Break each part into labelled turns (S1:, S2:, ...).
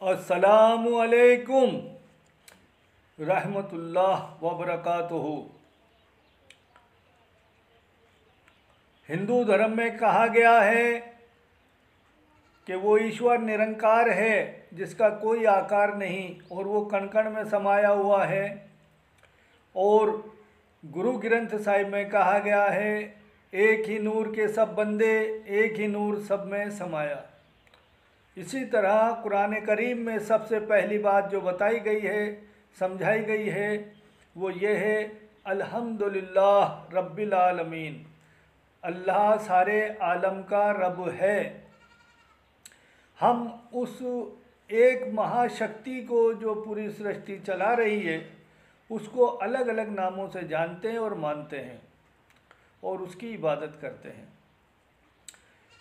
S1: अस्सलामु अलैकुम रहमतुल्लाह व बरकातुहू। हिंदू धर्म में कहा गया है कि वो ईश्वर निरंकार है जिसका कोई आकार नहीं और वो कण कण में समाया हुआ है। और गुरु ग्रंथ साहिब में कहा गया है, एक ही नूर के सब बंदे, एक ही नूर सब में समाया। इसी तरह कुरान करीम में सबसे पहली बात जो बताई गई है, समझाई गई है, वो ये है अल्हम्दुलिल्लाह रब्बिल आलमीन। अल्लाह सारे आलम का रब है। हम उस एक महाशक्ति को जो पूरी सृष्टि चला रही है उसको अलग अलग नामों से जानते हैं और मानते हैं और उसकी इबादत करते हैं।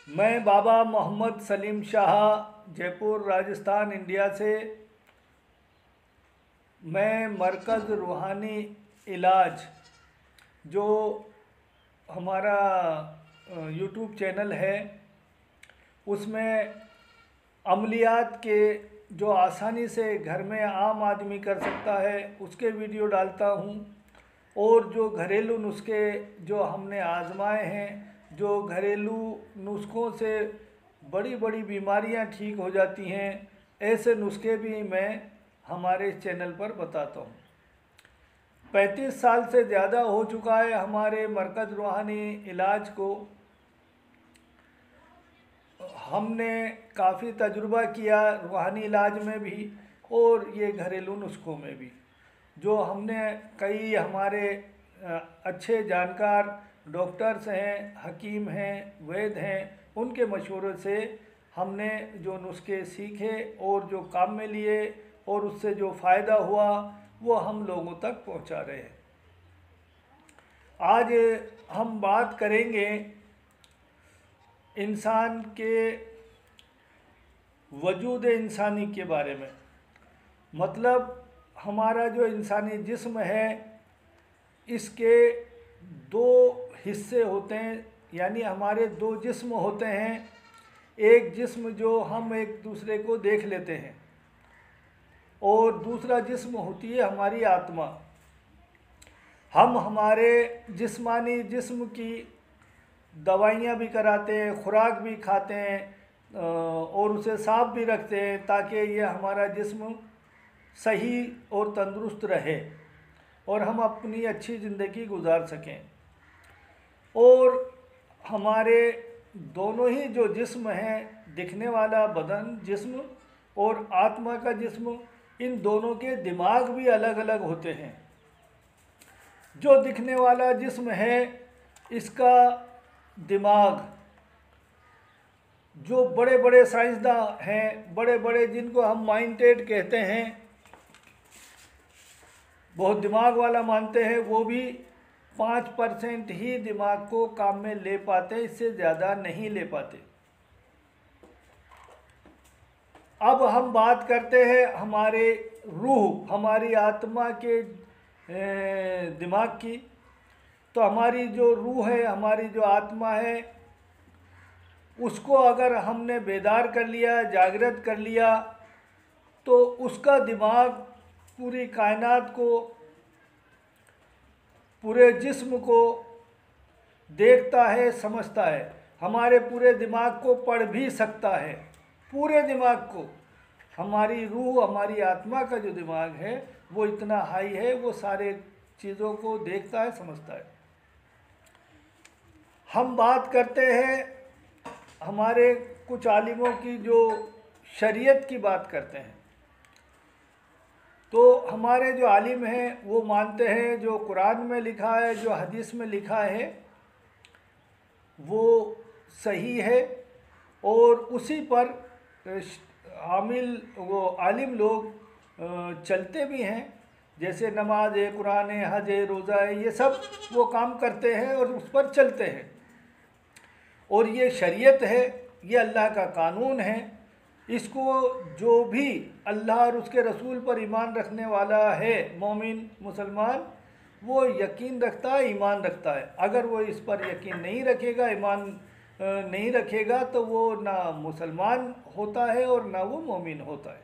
S1: मैं बाबा मोहम्मद सलीम शाह, जयपुर राजस्थान इंडिया से। मैं मरकज़ रूहानी इलाज जो हमारा यूट्यूब चैनल है उसमें अमलियात के जो आसानी से घर में आम आदमी कर सकता है उसके वीडियो डालता हूँ। और जो घरेलू नुस्खे जो हमने आजमाए हैं, जो घरेलू नुस्खों से बड़ी बड़ी बीमारियां ठीक हो जाती हैं, ऐसे नुस्खे भी मैं हमारे चैनल पर बताता हूँ। 35 साल से ज़्यादा हो चुका है हमारे मरकज़ रूहानी इलाज को। हमने काफ़ी तजुर्बा किया रूहानी इलाज में भी और ये घरेलू नुस्खों में भी। जो हमने कई हमारे अच्छे जानकार डॉक्टर्स हैं, हकीम हैं, वैद्य हैं, उनके मशवरे से हमने जो नुस्खे सीखे और जो काम में लिए और उससे जो फ़ायदा हुआ वो हम लोगों तक पहुंचा रहे हैं। आज हम बात करेंगे इंसान के वजूद इंसानी के बारे में। मतलब हमारा जो इंसानी जिस्म है इसके दो हिस्से होते हैं, यानी हमारे दो जिस्म होते हैं। एक जिस्म जो हम एक दूसरे को देख लेते हैं और दूसरा जिस्म होती है हमारी आत्मा। हम हमारे जिस्मानी जिस्म की दवाइयाँ भी कराते हैं, खुराक भी खाते हैं और उसे साफ भी रखते हैं ताकि ये हमारा जिस्म सही और तंदुरुस्त रहे और हम अपनी अच्छी ज़िंदगी गुजार सकें। और हमारे दोनों ही जो जिस्म हैं, दिखने वाला बदन जिस्म और आत्मा का जिस्म, इन दोनों के दिमाग भी अलग अलग होते हैं। जो दिखने वाला जिस्म है इसका दिमाग, जो बड़े बड़े साइंसदान हैं, बड़े बड़े जिनको हम माइंडेड कहते हैं, बहुत दिमाग वाला मानते हैं, वो भी 5% ही दिमाग को काम में ले पाते, इससे ज़्यादा नहीं ले पाते। अब हम बात करते हैं हमारे रूह, हमारी आत्मा के दिमाग की। तो हमारी जो रूह है, हमारी जो आत्मा है, उसको अगर हमने बेदार कर लिया, जागृत कर लिया, तो उसका दिमाग पूरी कायनात को, पूरे जिस्म को देखता है, समझता है। हमारे पूरे दिमाग को पढ़ भी सकता है, पूरे दिमाग को। हमारी रूह, हमारी आत्मा का जो दिमाग है वो इतना हाई है, वो सारे चीज़ों को देखता है, समझता है। हम बात करते हैं हमारे कुछ आलिमों की जो शरीयत की बात करते हैं। तो हमारे जो आलिम हैं वो मानते हैं जो कुरान में लिखा है, जो हदीस में लिखा है वो सही है और उसी पर वो आलिम लोग चलते भी हैं। जैसे नमाज है, कुरान है, हज है, रोज़ा है, ये सब वो काम करते हैं और उस पर चलते हैं। और ये शरीयत है, ये अल्लाह का कानून है। इसको जो भी अल्लाह और उसके रसूल पर ईमान रखने वाला है, मोमिन मुसलमान, वो यकीन रखता है, ईमान रखता है। अगर वो इस पर यकीन नहीं रखेगा, ईमान नहीं रखेगा, तो वो ना मुसलमान होता है और ना वो मोमिन होता है।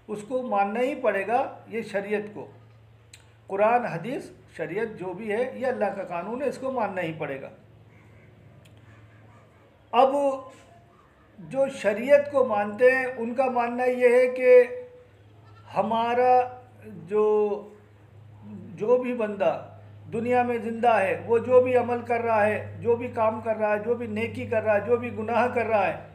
S1: उसको मानना ही पड़ेगा। ये शरीयत को, कुरान हदीस शरीयत जो भी है ये अल्लाह का कानून है, इसको मानना ही पड़ेगा। अब जो शरीयत को मानते हैं उनका मानना ये है कि हमारा जो जो भी बंदा दुनिया में ज़िंदा है, वो जो भी अमल कर रहा है, जो भी काम कर रहा है, जो भी नेकी कर रहा है, जो भी गुनाह कर रहा है,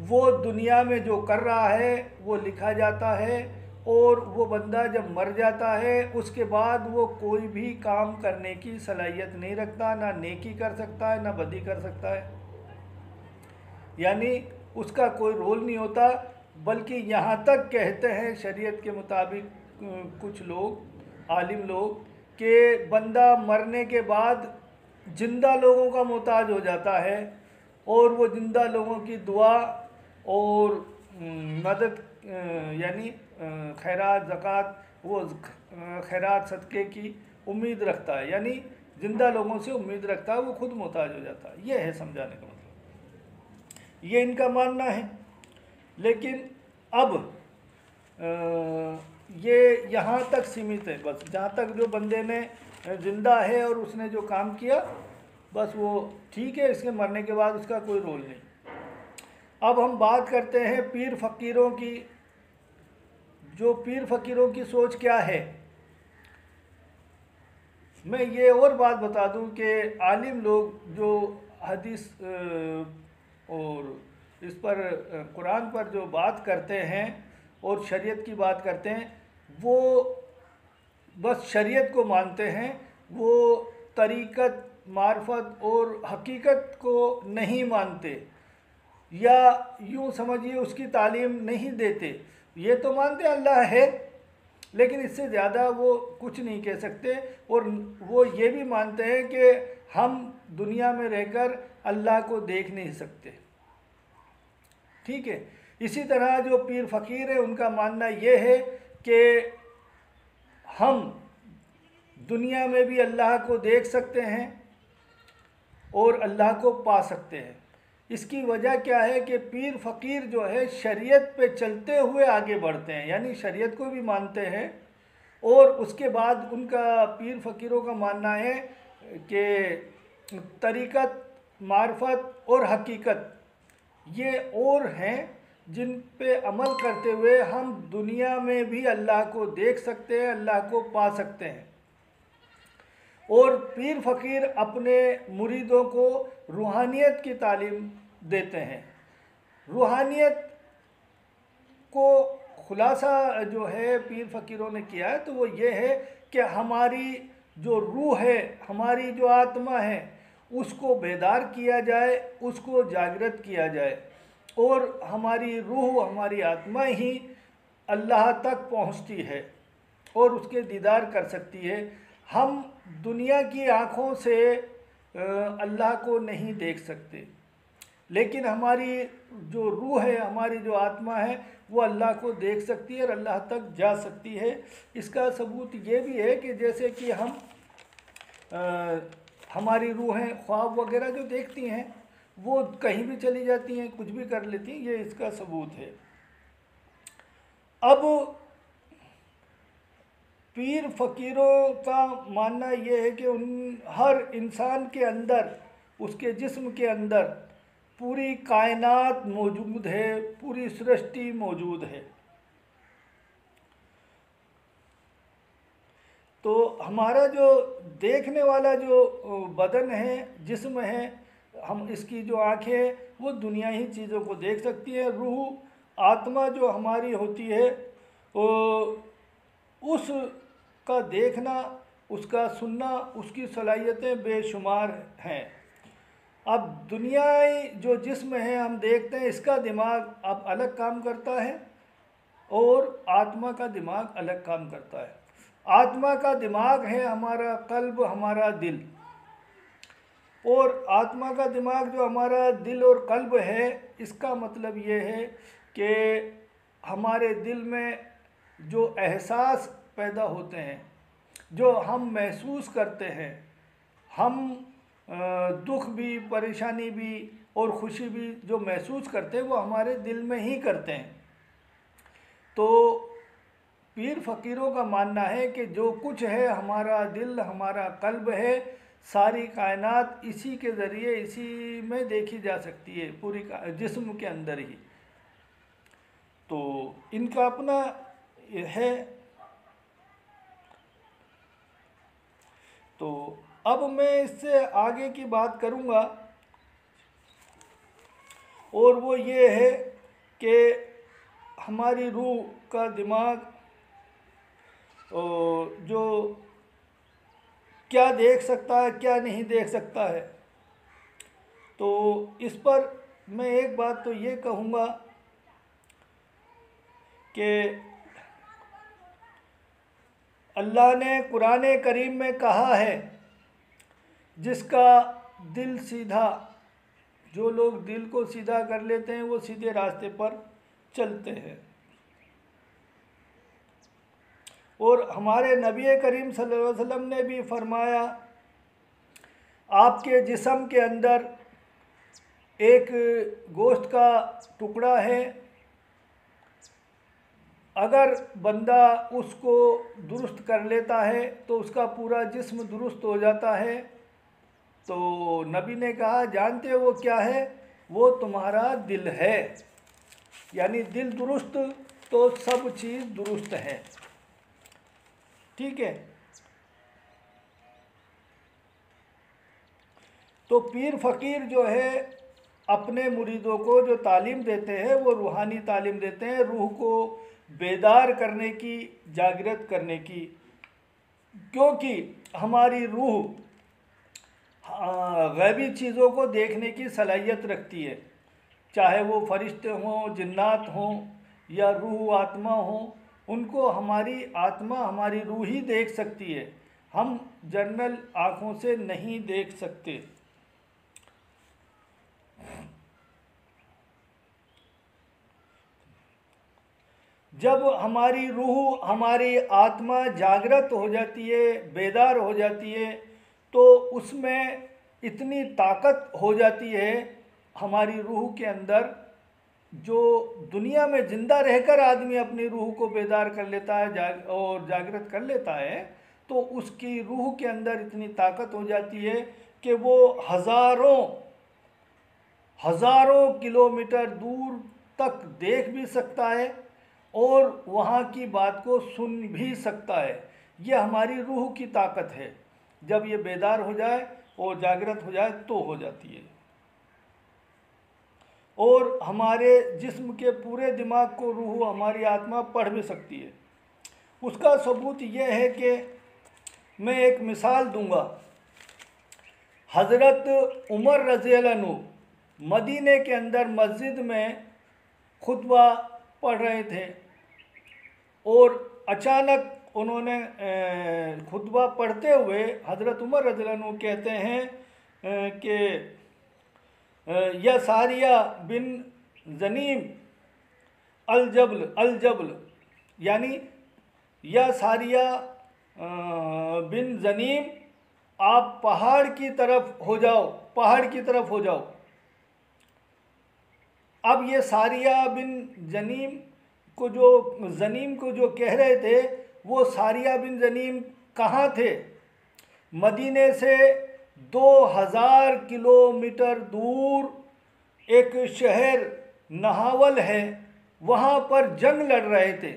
S1: वो दुनिया में जो कर रहा है वो लिखा जाता है। और वो बंदा जब मर जाता है उसके बाद वो कोई भी काम करने की सलाहियत नहीं रखता, ना नेकी कर सकता है ना बदी कर सकता है, यानी उसका कोई रोल नहीं होता। बल्कि यहाँ तक कहते हैं शरीयत के मुताबिक कुछ लोग, आलिम लोग, कि बंदा मरने के बाद ज़िंदा लोगों का मोहताज हो जाता है और वो ज़िंदा लोगों की दुआ और मदद यानी खैरात ज़कात, वो खैरात सदक़े की उम्मीद रखता है, यानी ज़िंदा लोगों से उम्मीद रखता है, वो खुद मोहताज हो जाता है। ये है समझाने का मतलब, ये इनका मानना है। लेकिन अब ये यहाँ तक सीमित है, बस जहाँ तक जो बंदे ने ज़िंदा है और उसने जो काम किया बस वो ठीक है, इसके मरने के बाद उसका कोई रोल नहीं। अब हम बात करते हैं पीर फ़कीरों की। जो पीर फ़कीरों की सोच क्या है, मैं ये और बात बता दूं कि आलिम लोग जो हदीस और इस पर कुरान पर जो बात करते हैं और शरीयत की बात करते हैं, वो बस शरीयत को मानते हैं, वो तरीक़त, मार्फत और हकीकत को नहीं मानते, या यूँ समझिए उसकी तालीम नहीं देते। ये तो मानते अल्लाह है, लेकिन इससे ज़्यादा वो कुछ नहीं कह सकते। और वो ये भी मानते हैं कि हम दुनिया में रहकर अल्लाह को देख नहीं सकते। ठीक है। इसी तरह जो पीर फ़कीर है उनका मानना ये है कि हम दुनिया में भी अल्लाह को देख सकते हैं और अल्लाह को पा सकते हैं। इसकी वजह क्या है कि पीर फ़कीर जो है शरीयत पे चलते हुए आगे बढ़ते हैं, यानी शरीयत को भी मानते हैं। और उसके बाद उनका पीर फ़कीरों का मानना है कि तरीक़त, मार्फत और हकीकत ये और हैं जिन पे अमल करते हुए हम दुनिया में भी अल्लाह को देख सकते हैं, अल्लाह को पा सकते हैं। और पीर फ़कीर अपने मुरीदों को रूहानियत की तालीम देते हैं। रूहानियत को खुलासा जो है पीर फ़कीरों ने किया है, तो वो ये है कि हमारी जो रूह है, हमारी जो आत्मा है, उसको बेदार किया जाए, उसको जागृत किया जाए, और हमारी रूह, हमारी आत्मा ही अल्लाह तक पहुंचती है और उसके दीदार कर सकती है। हम दुनिया की आँखों से अल्लाह को नहीं देख सकते, लेकिन हमारी जो रूह है, हमारी जो आत्मा है, वो अल्लाह को देख सकती है और अल्लाह तक जा सकती है। इसका सबूत ये भी है कि जैसे कि हम हमारी रूहें ख्वाब वगैरह जो देखती हैं, वो कहीं भी चली जाती हैं, कुछ भी कर लेती हैं, ये इसका सबूत है। अब पीर फ़कीरों का मानना ये है कि उन हर इंसान के अंदर, उसके जिस्म के अंदर पूरी कायनात मौजूद है, पूरी सृष्टि मौजूद है। तो हमारा जो देखने वाला जो बदन है, जिस्म है, हम इसकी जो आँखें हैं वो दुनिया ही चीज़ों को देख सकती है। रूह, आत्मा जो हमारी होती है, उसका देखना, उसका सुनना, उसकी सलाहियतें बेशुमार हैं। अब दुनियाई जो जिस्म है हम देखते हैं, इसका दिमाग अब अलग काम करता है और आत्मा का दिमाग अलग काम करता है। आत्मा का दिमाग है हमारा कल्ब, हमारा दिल, और आत्मा का दिमाग जो हमारा दिल और कल्ब है, इसका मतलब ये है कि हमारे दिल में जो एहसास पैदा होते हैं, जो हम महसूस करते हैं, हम दुख भी, परेशानी भी और खुशी भी जो महसूस करते हैं, वो हमारे दिल में ही करते हैं। तो पीर फ़कीरों का मानना है कि जो कुछ है, हमारा दिल, हमारा कल्ब है, सारी कायनात इसी के ज़रिए, इसी में देखी जा सकती है, पूरी जिस्म के अंदर ही। तो इनका अपना है। तो अब मैं इससे आगे की बात करूँगा, और वो ये है कि हमारी रूह का दिमाग जो क्या देख सकता है, क्या नहीं देख सकता है। तो इस पर मैं एक बात तो ये कहूँगा कि अल्लाह ने कुरान करीम में कहा है, जिसका दिल सीधा, जो लोग दिल को सीधा कर लेते हैं वो सीधे रास्ते पर चलते हैं। और हमारे नबी करीम सल्लल्लाहु अलैहि वसल्लम ने भी फरमाया, आपके जिस्म के अंदर एक गोश्त का टुकड़ा है, अगर बंदा उसको दुरुस्त कर लेता है तो उसका पूरा जिस्म दुरुस्त हो जाता है। तो नबी ने कहा, जानते हो वो क्या है? वो तुम्हारा दिल है। यानी दिल दुरुस्त तो सब चीज़ दुरुस्त है। ठीक है। तो पीर फ़कीर जो है अपने मुरीदों को जो तालीम देते हैं वो रूहानी तालीम देते हैं, रूह को बेदार करने की, जागृत करने की। क्योंकि हमारी रूह गैबी चीज़ों को देखने की सलाहियत रखती है, चाहे वो फरिश्ते हों, जिन्नात हों या रूह आत्मा हों, उनको हमारी आत्मा, हमारी रूह ही देख सकती है, हम जर्नल आँखों से नहीं देख सकते। जब हमारी रूह, हमारी आत्मा जागृत हो जाती है, बेदार हो जाती है, तो उसमें इतनी ताकत हो जाती है हमारी रूह के अंदर, जो दुनिया में ज़िंदा रहकर आदमी अपनी रूह को बेदार कर लेता है और जागृत कर लेता है, तो उसकी रूह के अंदर इतनी ताकत हो जाती है कि वो हज़ारों किलोमीटर दूर तक देख भी सकता है और वहाँ की बात को सुन भी सकता है। यह हमारी रूह की ताकत है। जब ये बेदार हो जाए और जागृत हो जाए तो हो जाती है। और हमारे जिस्म के पूरे दिमाग को रूह, हमारी आत्मा पढ़ भी सकती है। उसका सबूत यह है कि मैं एक मिसाल दूंगा। हज़रत उमर रज़ी अल्लाह अन्हु मदीने के अंदर मस्जिद में खुतबा पढ़ रहे थे और अचानक उन्होंने खुतबा पढ़ते हुए हज़रत उमर रज़ी अल्लाह अन्हु कहते हैं कि या सारिया बिन ज़नीम अल-जबल, यानी या सारिया बिन ज़नीम, आप पहाड़ की तरफ हो जाओ, पहाड़ की तरफ हो जाओ। अब ये सारिया बिन ज़नीम को जो कह रहे थे, वो सारिया बिन ज़नीम कहाँ थे? मदीने से 2000 किलोमीटर दूर एक शहर नहावल है, वहाँ पर जंग लड़ रहे थे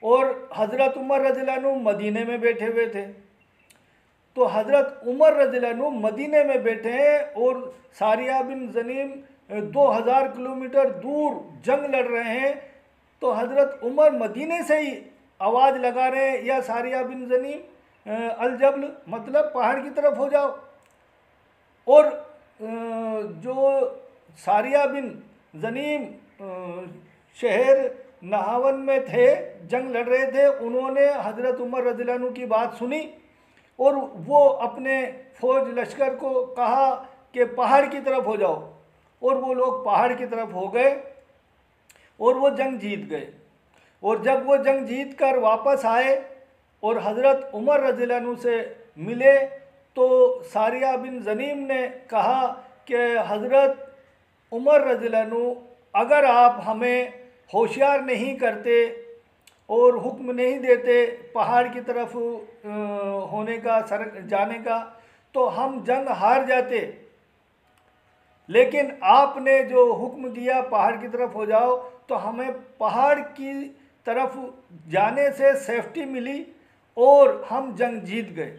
S1: और हज़रत उमर रज़ियल्लाहु अन्हु मदीने में बैठे हुए थे। तो हज़रत उमर रज़ियल्लाहु अन्हु मदीने में बैठे हैं और सारिया बिन ज़नीम 2000 किलोमीटर दूर जंग लड़ रहे हैं। तो हज़रत उमर मदीने से ही आवाज़ लगा रहे हैं, या सारिया बिन ज़नीम अल-जबल, मतलब पहाड़ की तरफ हो जाओ। और जो सारिया बिन ज़नीम शहर नहावन में थे, जंग लड़ रहे थे, उन्होंने हज़रत उमर रज़ियल्लाहु अन्हु की बात सुनी और वो अपने फौज लश्कर को कहा कि पहाड़ की तरफ हो जाओ, और वो लोग पहाड़ की तरफ हो गए और वो जंग जीत गए। और जब वो जंग जीत कर वापस आए और हज़रत उमर रज़ियल्लाहु अन्हु से मिले, तो सारिया बिन ज़नीम ने कहा कि हज़रत उमर रज़ियल्लाहु अन्हु, अगर आप हमें होशियार नहीं करते और हुक्म नहीं देते पहाड़ की तरफ होने का, सर जाने का, तो हम जंग हार जाते। लेकिन आपने जो हुक्म दिया पहाड़ की तरफ हो जाओ, तो हमें पहाड़ की तरफ जाने से सेफ्टी मिली और हम जंग जीत गए।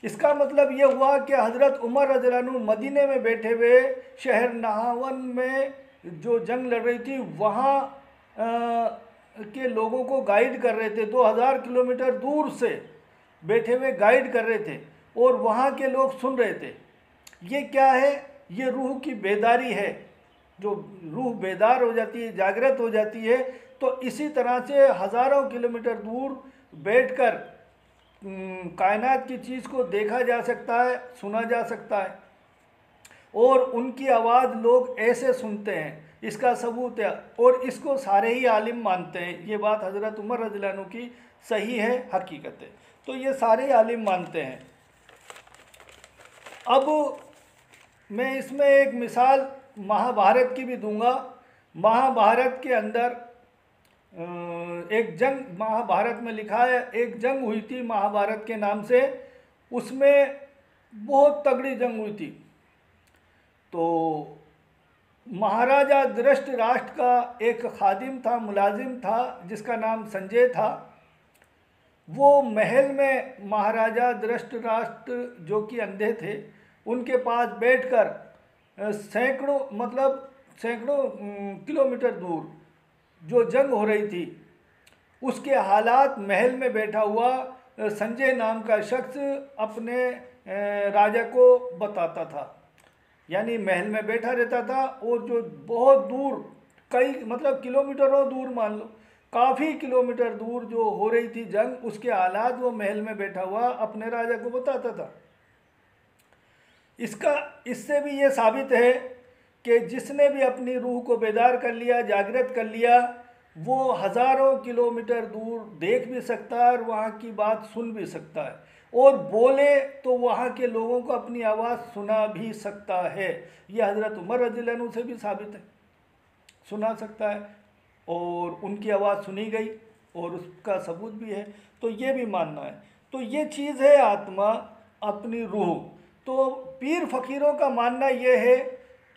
S1: इसका मतलब ये हुआ कि हज़रत उमर रज़ियल्लाहु अन्हु मदीने में बैठे हुए शहर नहावन में जो जंग लड़ रही थी वहाँ के लोगों को गाइड कर रहे थे। 2000 किलोमीटर दूर से बैठे हुए गाइड कर रहे थे और वहाँ के लोग सुन रहे थे। ये क्या है? ये रूह की बेदारी है। जो रूह बेदार हो जाती है, जागृत हो जाती है, तो इसी तरह से हज़ारों किलोमीटर दूर बैठकर कायनात की चीज़ को देखा जा सकता है, सुना जा सकता है और उनकी आवाज़ लोग ऐसे सुनते हैं। इसका सबूत है और इसको सारे ही आलिम मानते हैं। ये बात हज़रत उमर रज़ियल्लाहु अन्हु की सही है, हकीकत है, तो ये सारे ही आलिम मानते हैं। अब मैं इसमें एक मिसाल महाभारत की भी दूंगा। महाभारत के अंदर एक जंग, महाभारत में लिखा है, एक जंग हुई थी महाभारत के नाम से। उसमें बहुत तगड़ी जंग हुई थी। तो महाराजा धृतराष्ट्र का एक खादिम था, मुलाजिम था, जिसका नाम संजय था। वो महल में महाराजा धृतराष्ट्र जो कि अंधे थे उनके पास बैठकर सैकड़ों किलोमीटर दूर जो जंग हो रही थी उसके हालात महल में बैठा हुआ संजय नाम का शख्स अपने राजा को बताता था। यानी महल में बैठा रहता था और जो बहुत दूर, कई किलोमीटरों दूर, मान लो काफ़ी किलोमीटर दूर जो हो रही थी जंग, उसके हालात वो महल में बैठा हुआ अपने राजा को बताता था। इससे भी ये साबित है कि जिसने भी अपनी रूह को बेदार कर लिया, जागृत कर लिया, वो हज़ारों किलोमीटर दूर देख भी सकता है और वहाँ की बात सुन भी सकता है, और बोले तो वहाँ के लोगों को अपनी आवाज़ सुना भी सकता है। यह हज़रत उमर रज़ियल्लाहु अन्हु से भी साबित है, सुना सकता है और उनकी आवाज़ सुनी गई और उसका सबूत भी है। तो ये भी मानना है। तो ये चीज़ है आत्मा, अपनी रूह। तो पीर फ़कीरों का मानना ये है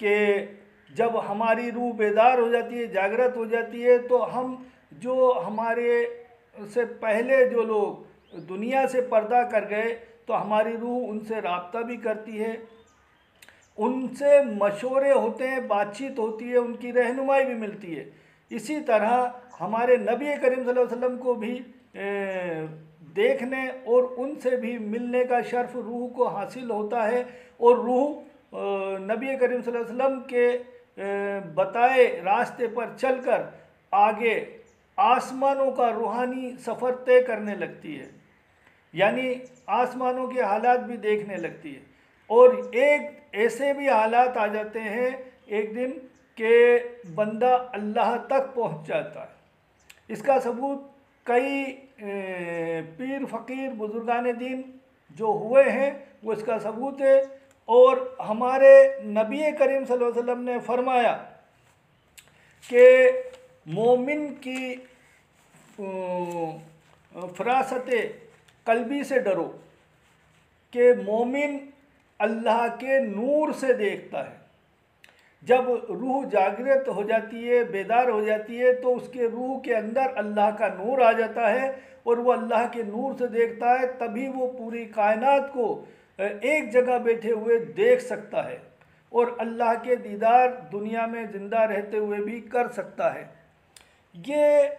S1: कि जब हमारी रूह बेदार हो जाती है, जागृत हो जाती है, तो हम जो हमारे से पहले जो लोग दुनिया से पर्दा कर गए, तो हमारी रूह उनसे राब्ता भी करती है, उनसे मशवरे होते हैं, बातचीत होती है, उनकी रहनुमाई भी मिलती है। इसी तरह हमारे नबी करीम सल्लल्लाहु अलैहि वसल्लम को भी देखने और उनसे भी मिलने का शर्फ रूह को हासिल होता है, और रूह नबी करीम सल्लल्लाहु अलैहि वसल्लम के बताए रास्ते पर चलकर आगे आसमानों का रूहानी सफ़र तय करने लगती है, यानी आसमानों के हालात भी देखने लगती है। और एक ऐसे भी हालात आ जाते हैं एक दिन कि बंदा अल्लाह तक पहुंच जाता है। इसका सबूत कई पीर फ़कीर बुजुर्गान दीन जो हुए हैं वो इसका सबूत है। और हमारे नबी करीम सल्लल्लाहु अलैहि वसल्लम ने फरमाया कि मोमिन की फरासत कल्बी से डरो, कि मोमिन अल्लाह के नूर से देखता है। जब रूह जागृत हो जाती है, बेदार हो जाती है, तो उसके रूह के अंदर अल्लाह का नूर आ जाता है और वो अल्लाह के नूर से देखता है। तभी वो पूरी कायनात को एक जगह बैठे हुए देख सकता है और अल्लाह के दीदार दुनिया में ज़िंदा रहते हुए भी कर सकता है। ये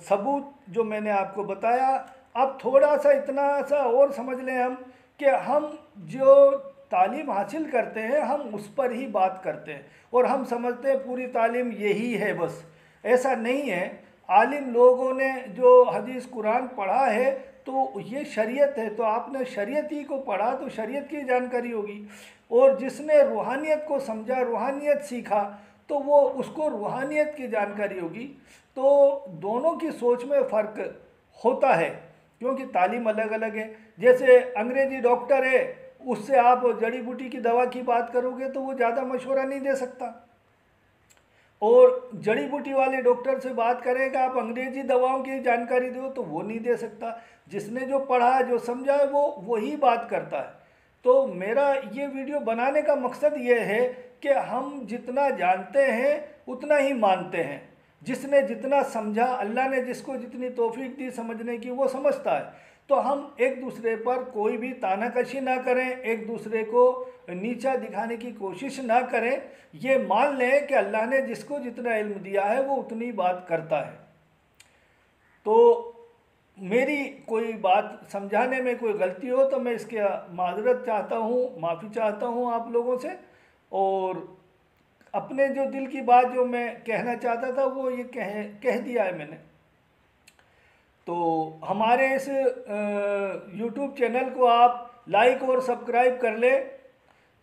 S1: सबूत जो मैंने आपको बताया। अब थोड़ा सा इतना सा और समझ लें हम कि हम जो तालीम हासिल करते हैं हम उस पर ही बात करते हैं और हम समझते हैं पूरी तालीम यही है, बस ऐसा नहीं है। आलिम लोगों ने जो हदीस कुरान पढ़ा है तो ये शरीयत है, तो आपने शरीयत ही को पढ़ा तो शरीयत की जानकारी होगी, और जिसने रूहानियत को समझा, रूहानियत सीखा, तो वो उसको रूहानियत की जानकारी होगी। तो दोनों की सोच में फ़र्क होता है क्योंकि तालीम अलग अलग है। जैसे अंग्रेज़ी डॉक्टर है, उससे आप जड़ी बूटी की दवा की बात करोगे तो वो ज़्यादा मशवरा नहीं दे सकता। और जड़ी बूटी वाले डॉक्टर से बात करेगा, आप अंग्रेजी दवाओं की जानकारी दो तो वो नहीं दे सकता। जिसने जो पढ़ा है, जो समझा है, वो वही बात करता है। तो मेरा ये वीडियो बनाने का मकसद ये है कि हम जितना जानते हैं उतना ही मानते हैं। जिसने जितना समझा, अल्लाह ने जिसको जितनी तौफीक दी समझने की, वो समझता है। तो हम एक दूसरे पर कोई भी तानाकशी ना करें, एक दूसरे को नीचा दिखाने की कोशिश ना करें। ये मान लें कि अल्लाह ने जिसको जितना इल्म दिया है वो उतनी बात करता है। तो मेरी कोई बात समझाने में कोई गलती हो तो मैं इसके माजरत चाहता हूँ, माफ़ी चाहता हूँ आप लोगों से। और अपने जो दिल की बात जो मैं कहना चाहता था वो ये कह दिया है मैंने। तो हमारे इस यूट्यूब चैनल को आप लाइक और सब्सक्राइब कर ले,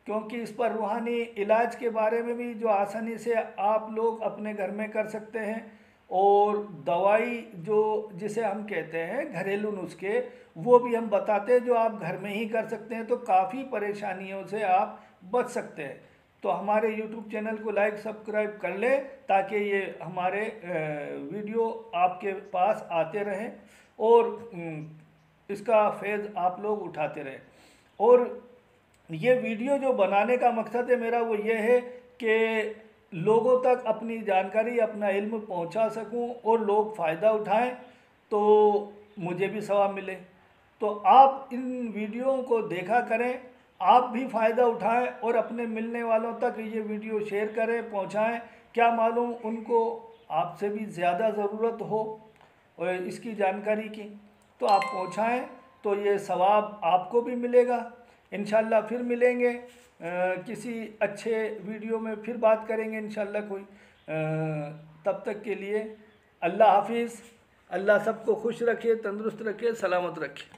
S1: क्योंकि इस पर रूहानी इलाज के बारे में भी जो आसानी से आप लोग अपने घर में कर सकते हैं, और दवाई जो जिसे हम कहते हैं घरेलू नुस्खे, वो भी हम बताते हैं जो आप घर में ही कर सकते हैं। तो काफ़ी परेशानियों से आप बच सकते हैं। तो हमारे YouTube चैनल को लाइक सब्सक्राइब कर लें ताकि ये हमारे वीडियो आपके पास आते रहें और इसका फैज़ आप लोग उठाते रहें। और ये वीडियो जो बनाने का मकसद है मेरा वो ये है कि लोगों तक अपनी जानकारी, अपना इल्म पहुंचा सकूं और लोग फ़ायदा उठाएं, तो मुझे भी सवाब मिले। तो आप इन वीडियो को देखा करें, आप भी फ़ायदा उठाएं और अपने मिलने वालों तक ये वीडियो शेयर करें, पहुंचाएं। क्या मालूम उनको आपसे भी ज़्यादा ज़रूरत हो और इसकी जानकारी की, तो आप पहुंचाएं, तो ये सवाब आपको भी मिलेगा। इंशाल्लाह फिर मिलेंगे किसी अच्छे वीडियो में, फिर बात करेंगे इंशाल्लाह कोई। तब तक के लिए अल्लाह हाफिज़। अल्लाह सबको खुश रखे, तंदुरुस्त रखे, सलामत रखे।